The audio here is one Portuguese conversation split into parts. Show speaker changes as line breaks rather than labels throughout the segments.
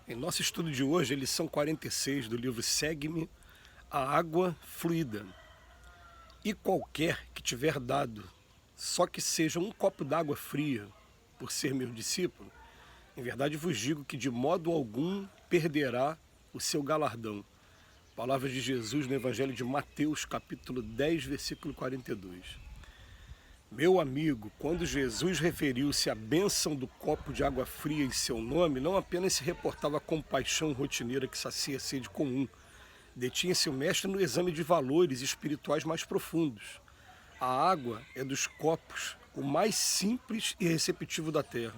Em nosso estudo de hoje, a lição 46 do livro Segue-me, a água fluida. E qualquer que tiver dado, só que seja um copo d'água fria, por ser meu discípulo, em verdade vos digo que de modo algum perderá o seu galardão. Palavras de Jesus no Evangelho de Mateus, capítulo 10, versículo 42. Meu amigo, quando Jesus referiu-se à bênção do copo de água fria em seu nome, não apenas se reportava a compaixão rotineira que sacia a sede comum, detinha-se o mestre no exame de valores espirituais mais profundos. A água é dos copos o mais simples e receptivo da terra.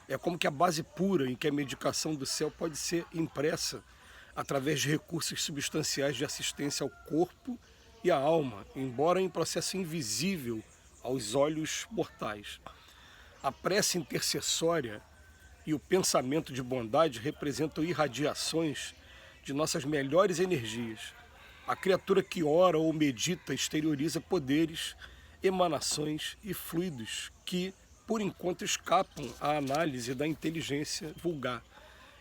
É como que a base pura em que a medicação do céu pode ser impressa através de recursos substanciais de assistência ao corpo e à alma, embora em processo invisível aos olhos mortais. A prece intercessória e o pensamento de bondade representam irradiações de nossas melhores energias. A criatura que ora ou medita exterioriza poderes, emanações e fluidos que, por enquanto, escapam à análise da inteligência vulgar.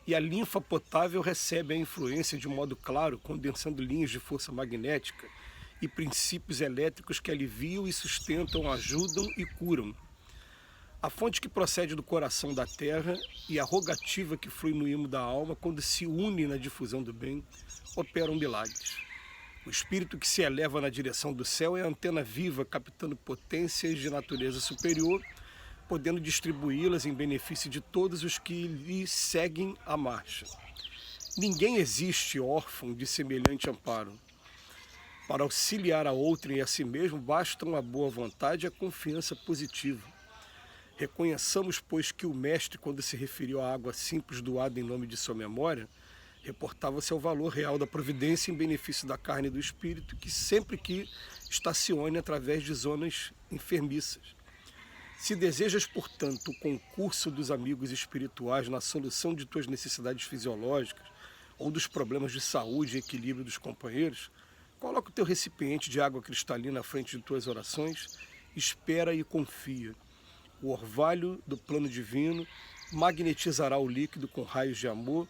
E a linfa potável recebe a influência de modo claro, condensando linhas de força magnética e princípios elétricos que aliviam e sustentam, ajudam e curam. A fonte que procede do coração da terra e a rogativa que flui no imo da alma, quando se une na difusão do bem, operam milagres. O espírito que se eleva na direção do céu é a antena viva, captando potências de natureza superior, podendo distribuí-las em benefício de todos os que lhe seguem a marcha. Ninguém existe órfão de semelhante amparo. Para auxiliar a outrem e a si mesmo, bastam a boa vontade e a confiança positiva. Reconheçamos, pois, que o mestre, quando se referiu à água simples doada em nome de sua memória, reportava-se ao valor real da providência em benefício da carne e do espírito, que sempre que estacione através de zonas enfermiças. Se desejas, portanto, o concurso dos amigos espirituais na solução de tuas necessidades fisiológicas ou dos problemas de saúde e equilíbrio dos companheiros, coloca o teu recipiente de água cristalina à frente de tuas orações, espera e confia. O orvalho do plano divino magnetizará o líquido com raios de amor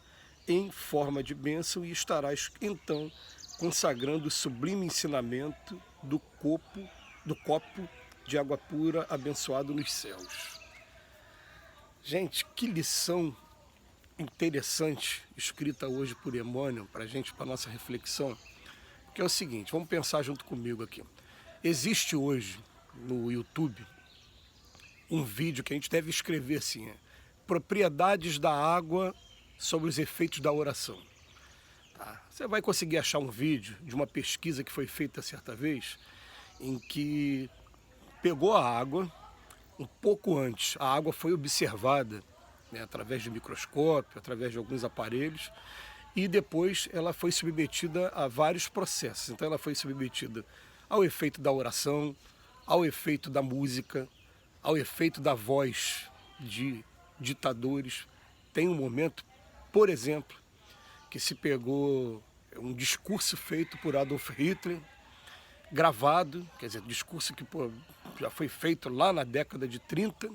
em forma de bênção e estarás, então, consagrando o sublime ensinamento do copo de água pura abençoado nos céus. Gente, que lição interessante escrita hoje por Emmanuel para a gente, para a nossa reflexão. Que é o seguinte, vamos pensar junto comigo aqui. Existe hoje no YouTube um vídeo que a gente deve escrever assim, propriedades da água sobre os efeitos da oração. Tá? Você vai conseguir achar um vídeo de uma pesquisa que foi feita certa vez, em que pegou a água, um pouco antes, a água foi observada, né, através de microscópio, através de alguns aparelhos, e depois ela foi submetida a vários processos. Então ela foi submetida ao efeito da oração, ao efeito da música, ao efeito da voz de ditadores. Tem um momento, por exemplo, que se pegou um discurso feito por Adolf Hitler, gravado, quer dizer, discurso que já foi feito lá na década de 30,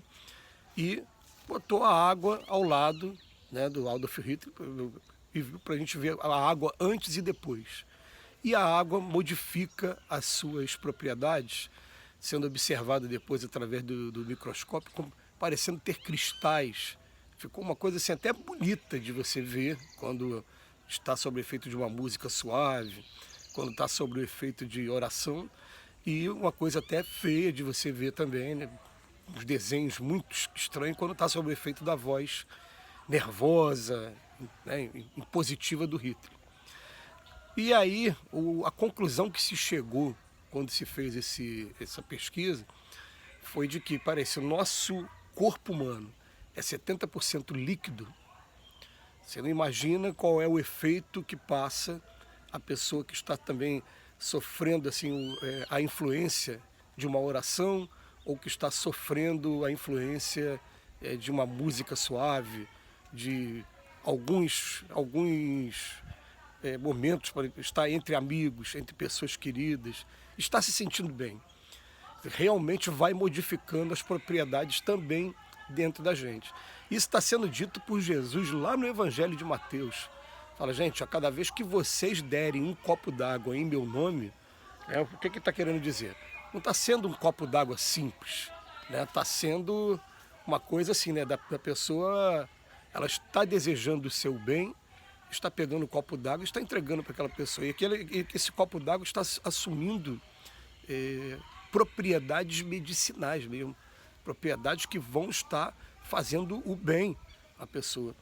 e botou a água ao lado, né, do Adolf Hitler, para a gente ver a água antes e depois. E a água modifica as suas propriedades, sendo observada depois através do microscópio, parecendo ter cristais. Ficou uma coisa assim até bonita de você ver quando está sob o efeito de uma música suave, quando está sob o efeito de oração, e uma coisa até feia de você ver também, né? Os desenhos muito estranhos quando está sob o efeito da voz nervosa, né, impositiva do Hitler. E aí, a conclusão que se chegou quando se fez essa pesquisa foi de que parece o nosso corpo humano é 70% líquido. Você não imagina qual é o efeito que passa a pessoa que está também sofrendo assim, a influência de uma oração ou que está sofrendo a influência de uma música suave, de alguns momentos para estar entre amigos, entre pessoas queridas, está se sentindo bem. Realmente vai modificando as propriedades também dentro da gente. Isso está sendo dito por Jesus lá no Evangelho de Mateus. Fala, gente, a cada vez que vocês derem um copo d'água em meu nome, o que ele está querendo dizer? Não está sendo um copo d'água simples, né? Está sendo uma coisa assim, né? Da pessoa, ela está desejando o seu bem, está pegando um copo d'água e está entregando para aquela pessoa. E esse copo d'água está assumindo propriedades medicinais mesmo, propriedades que vão estar fazendo o bem à pessoa.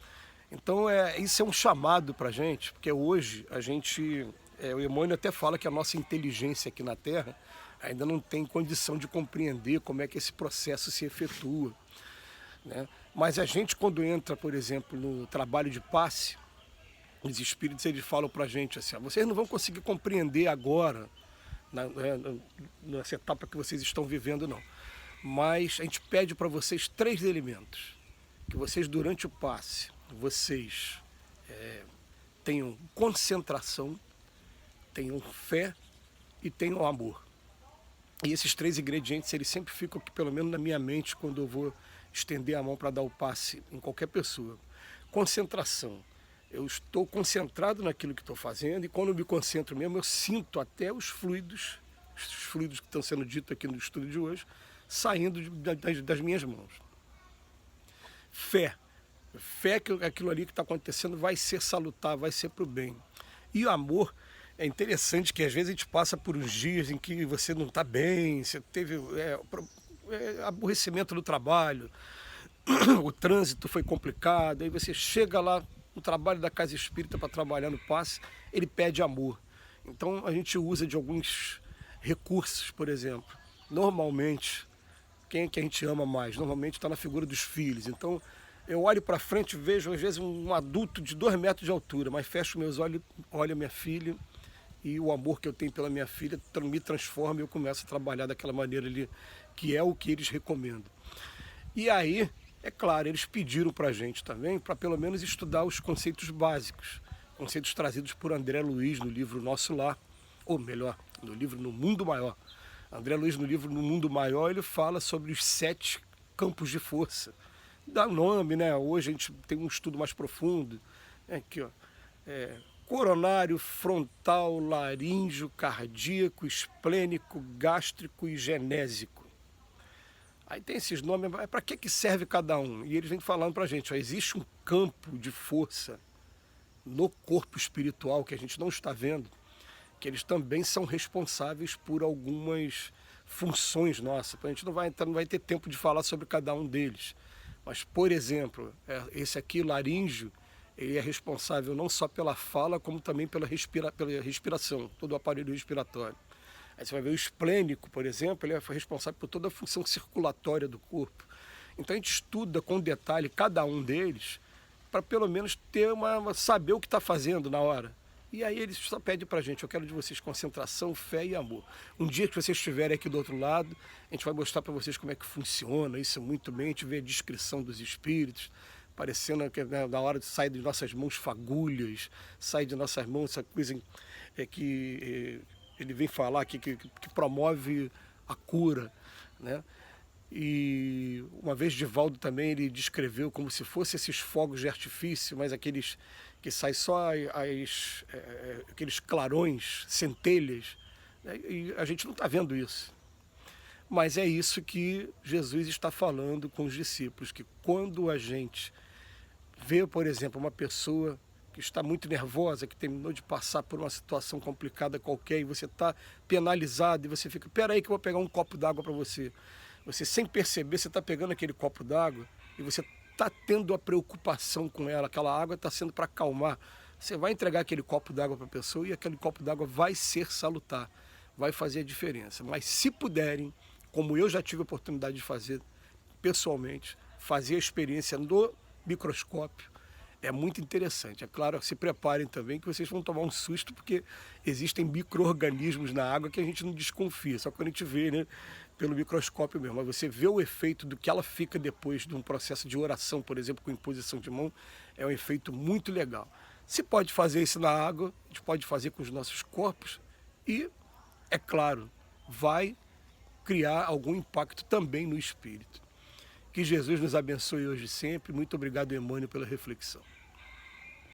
Então, isso é um chamado para a gente, porque hoje a gente, o Emmanuel até fala que a nossa inteligência aqui na Terra ainda não tem condição de compreender como é que esse processo se efetua, né? Mas a gente, quando entra, por exemplo, no trabalho de passe, os espíritos eles falam para a gente assim, vocês não vão conseguir compreender agora, nessa etapa que vocês estão vivendo, não. Mas a gente pede para vocês 3 elementos, que vocês, durante o passe, vocês tenham concentração, tenham fé e tenham amor. E esses 3 ingredientes, eles sempre ficam aqui, pelo menos na minha mente, quando eu vou estender a mão para dar o passe em qualquer pessoa. Concentração. Eu estou concentrado naquilo que estou fazendo e quando eu me concentro mesmo, eu sinto até os fluidos que estão sendo ditos aqui no estudo de hoje, saindo das minhas mãos. Fé. Fé que aquilo ali que está acontecendo vai ser salutar, vai ser para o bem. E o amor, é interessante que às vezes a gente passa por uns dias em que você não está bem, você teve aborrecimento no trabalho, o trânsito foi complicado, aí você chega lá no trabalho da Casa Espírita para trabalhar no passe, ele pede amor. Então a gente usa de alguns recursos, por exemplo. Normalmente, quem é que a gente ama mais? Normalmente está na figura dos filhos. Então eu olho para frente e vejo às vezes um adulto de 2 metros de altura, mas fecho meus olhos, olho a minha filha e o amor que eu tenho pela minha filha me transforma e eu começo a trabalhar daquela maneira ali, que é o que eles recomendam. E aí, é claro, eles pediram para a gente também, para pelo menos estudar os conceitos básicos, conceitos trazidos por André Luiz no livro Nosso Lar, ou melhor, no livro No Mundo Maior. André Luiz, no livro No Mundo Maior, ele fala sobre os 7 campos de força. Dá nome, né? Hoje a gente tem um estudo mais profundo. Aqui, ó. Coronário, frontal, laríngeo, cardíaco, esplênico, gástrico e genésico. Aí tem esses nomes, para que serve cada um? E eles vêm falando para a gente, existe um campo de força no corpo espiritual que a gente não está vendo, que eles também são responsáveis por algumas funções nossas. A gente não vai ter tempo de falar sobre cada um deles. Mas, por exemplo, esse aqui, laríngeo, ele é responsável não só pela fala, como também pela respiração, todo o aparelho respiratório. Aí você vai ver o esplênico, por exemplo, ele é responsável por toda a função circulatória do corpo. Então a gente estuda com detalhe cada um deles, para pelo menos saber o que está fazendo na hora. E aí eles só pedem para a gente, eu quero de vocês concentração, fé e amor. Um dia que vocês estiverem aqui do outro lado, a gente vai mostrar para vocês como é que funciona isso muito bem, a gente vê a descrição dos espíritos, parecendo que na hora de sair de nossas mãos fagulhas, sai de nossas mãos essa coisa que ele vem falar aqui, que promove a cura, né? E uma vez Divaldo também ele descreveu como se fossem esses fogos de artifício, mas aqueles que saem só aqueles clarões, centelhas, né? E a gente não está vendo isso. Mas é isso que Jesus está falando com os discípulos, que quando a gente vê, por exemplo, uma pessoa que está muito nervosa, que terminou de passar por uma situação complicada qualquer, e você está penalizado, e você fica, peraí que eu vou pegar um copo d'água para você. Você, sem perceber, você está pegando aquele copo d'água e você está tendo a preocupação com ela, aquela água está sendo para acalmar. Você vai entregar aquele copo d'água para a pessoa e aquele copo d'água vai ser salutar, vai fazer a diferença. Mas se puderem, como eu já tive a oportunidade de fazer pessoalmente, fazer a experiência no microscópio, é muito interessante. É claro, se preparem também que vocês vão tomar um susto, porque existem micro-organismos na água que a gente não desconfia, só quando a gente vê, né, pelo microscópio mesmo. Mas você vê o efeito do que ela fica depois de um processo de oração, por exemplo, com imposição de mão, é um efeito muito legal. Se pode fazer isso na água, a gente pode fazer com os nossos corpos e, é claro, vai criar algum impacto também no espírito. Que Jesus nos abençoe hoje e sempre. Muito obrigado, Emmanuel, pela reflexão.